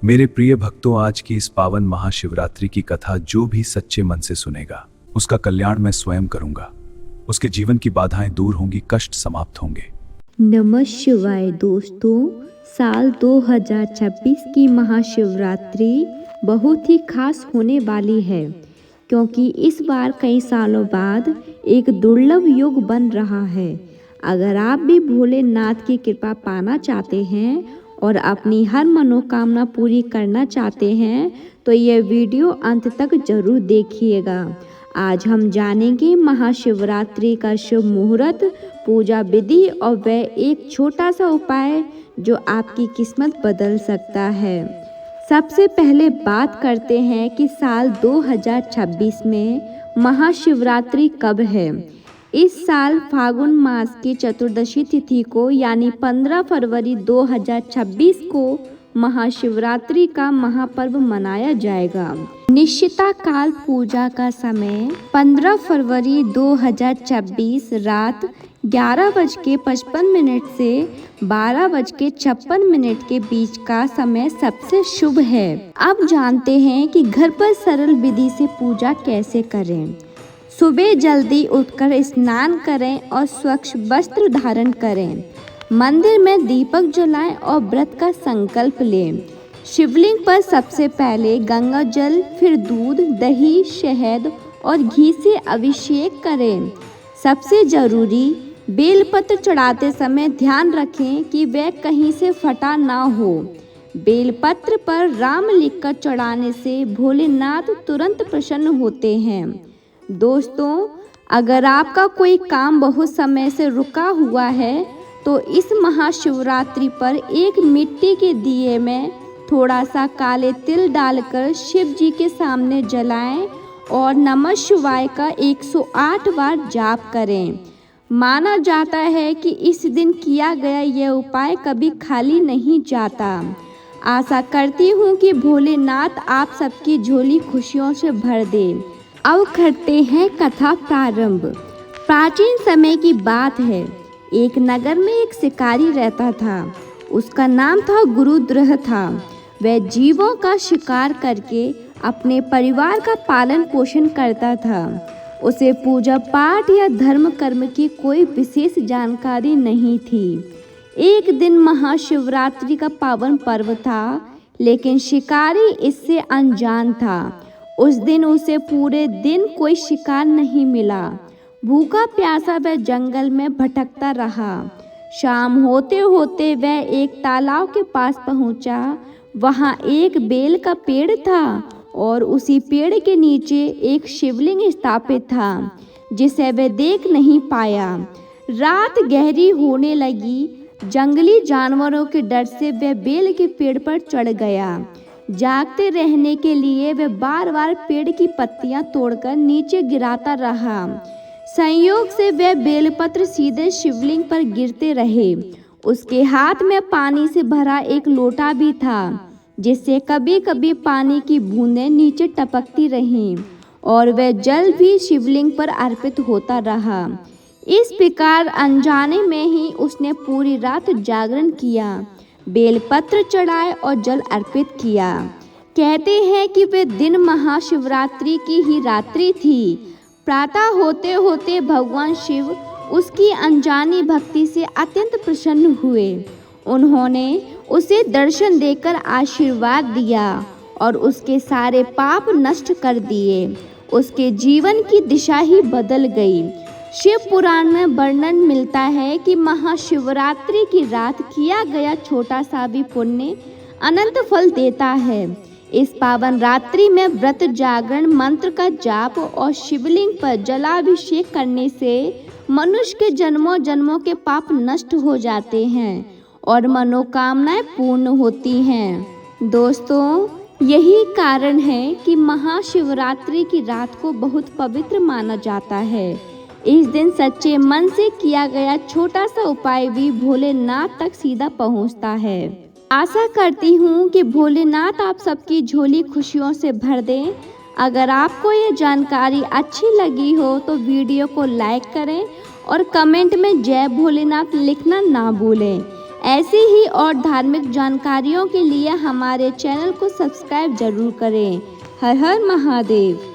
मेरे प्रिय भक्तों, आज की इस पावन महाशिवरात्रि की कथा जो भी सच्चे मन से सुनेगा उसका कल्याण मैं स्वयं करूंगा। उसके जीवन की बाधाएं दूर होंगी, कष्ट समाप्त होंगे। नमः शिवाय दोस्तों, साल 2026 की महाशिवरात्रि बहुत ही खास होने वाली है, क्योंकि इस बार कई सालों बाद एक दुर्लभ योग बन रहा है। अगर आप भी भोलेनाथ की कृपा पाना चाहते हैं और अपनी हर मनोकामना पूरी करना चाहते हैं तो यह वीडियो अंत तक जरूर देखिएगा। आज हम जानेंगे महाशिवरात्रि का शुभ मुहूर्त, पूजा विधि और वह एक छोटा सा उपाय जो आपकी किस्मत बदल सकता है। सबसे पहले बात करते हैं कि साल 2026 में महाशिवरात्रि कब है। इस साल फागुन मास की चतुर्दशी तिथि को यानी 15 फरवरी 2026 को महाशिवरात्रि का महापर्व मनाया जाएगा। निश्चिता काल पूजा का समय 15 फरवरी 2026 रात 11:55 से 12:56 के बीच का समय सबसे शुभ है। अब जानते हैं कि घर पर सरल विधि से पूजा कैसे करें। सुबह जल्दी उठकर स्नान करें और स्वच्छ वस्त्र धारण करें। मंदिर में दीपक जलाएं और व्रत का संकल्प लें। शिवलिंग पर सबसे पहले गंगा जल, फिर दूध, दही, शहद और घी से अभिषेक करें। सबसे जरूरी, बेलपत्र चढ़ाते समय ध्यान रखें कि वह कहीं से फटा ना हो। बेलपत्र पर राम लिखकर चढ़ाने से भोलेनाथ तुरंत प्रसन्न होते हैं। दोस्तों, अगर आपका कोई काम बहुत समय से रुका हुआ है तो इस महाशिवरात्रि पर एक मिट्टी के दिए में थोड़ा सा काले तिल डालकर शिव जी के सामने जलाएं और नमः शिवाय का 108 बार जाप करें। माना जाता है कि इस दिन किया गया यह उपाय कभी खाली नहीं जाता। आशा करती हूँ कि भोलेनाथ आप सबकी झोली खुशियों से भर दे। अब करते हैं कथा प्रारंभ। प्राचीन समय की बात है। एक नगर में एक शिकारी रहता था। उसका नाम था गुरुद्रह था। वह जीवों का शिकार करके अपने परिवार का पालन पोषण करता था। उसे पूजा पाठ या धर्म कर्म की कोई विशेष जानकारी नहीं थी। एक दिन महाशिवरात्रि का पावन पर्व था, लेकिन शिकारी इससे अनजान था। उस दिन उसे पूरे दिन कोई शिकार नहीं मिला। भूखा प्यासा वह जंगल में भटकता रहा। शाम होते होते वह एक तालाब के पास पहुंचा। वहां एक बेल का पेड़ था और उसी पेड़ के नीचे एक शिवलिंग स्थापित था, जिसे वह देख नहीं पाया। रात गहरी होने लगी। जंगली जानवरों के डर से वह बेल के पेड़ पर चढ़ गया। जागते रहने के लिए वह बार बार पेड़ की पत्तियां तोड़कर नीचे गिराता रहा। संयोग से वह बेलपत्र सीधे शिवलिंग पर गिरते रहे। उसके हाथ में पानी से भरा एक लोटा भी था, जिससे कभी कभी पानी की बूंदें नीचे टपकती रहीं और वह जल भी शिवलिंग पर अर्पित होता रहा। इस प्रकार अनजाने में ही उसने पूरी रात जागरण किया, बेलपत्र चढ़ाए और जल अर्पित किया। कहते हैं कि वे दिन महाशिवरात्रि की ही रात्रि थी। प्रातः होते होते भगवान शिव उसकी अनजानी भक्ति से अत्यंत प्रसन्न हुए। उन्होंने उसे दर्शन देकर आशीर्वाद दिया और उसके सारे पाप नष्ट कर दिए। उसके जीवन की दिशा ही बदल गई। शिव पुराण में वर्णन मिलता है कि महाशिवरात्रि की रात किया गया छोटा सा भी पुण्य अनंत फल देता है। इस पावन रात्रि में व्रत, जागरण, मंत्र का जाप और शिवलिंग पर जलाभिषेक करने से मनुष्य के जन्मों जन्मों के पाप नष्ट हो जाते हैं और मनोकामनाएं पूर्ण होती हैं। दोस्तों, यही कारण है कि महाशिवरात्रि की रात को बहुत पवित्र माना जाता है। इस दिन सच्चे मन से किया गया छोटा सा उपाय भी भोलेनाथ तक सीधा पहुंचता है। आशा करती हूँ कि भोलेनाथ आप सबकी झोली खुशियों से भर दें। अगर आपको ये जानकारी अच्छी लगी हो तो वीडियो को लाइक करें और कमेंट में जय भोलेनाथ लिखना ना भूलें। ऐसी ही और धार्मिक जानकारियों के लिए हमारे चैनल को सब्सक्राइब जरूर करें। हर हर महादेव।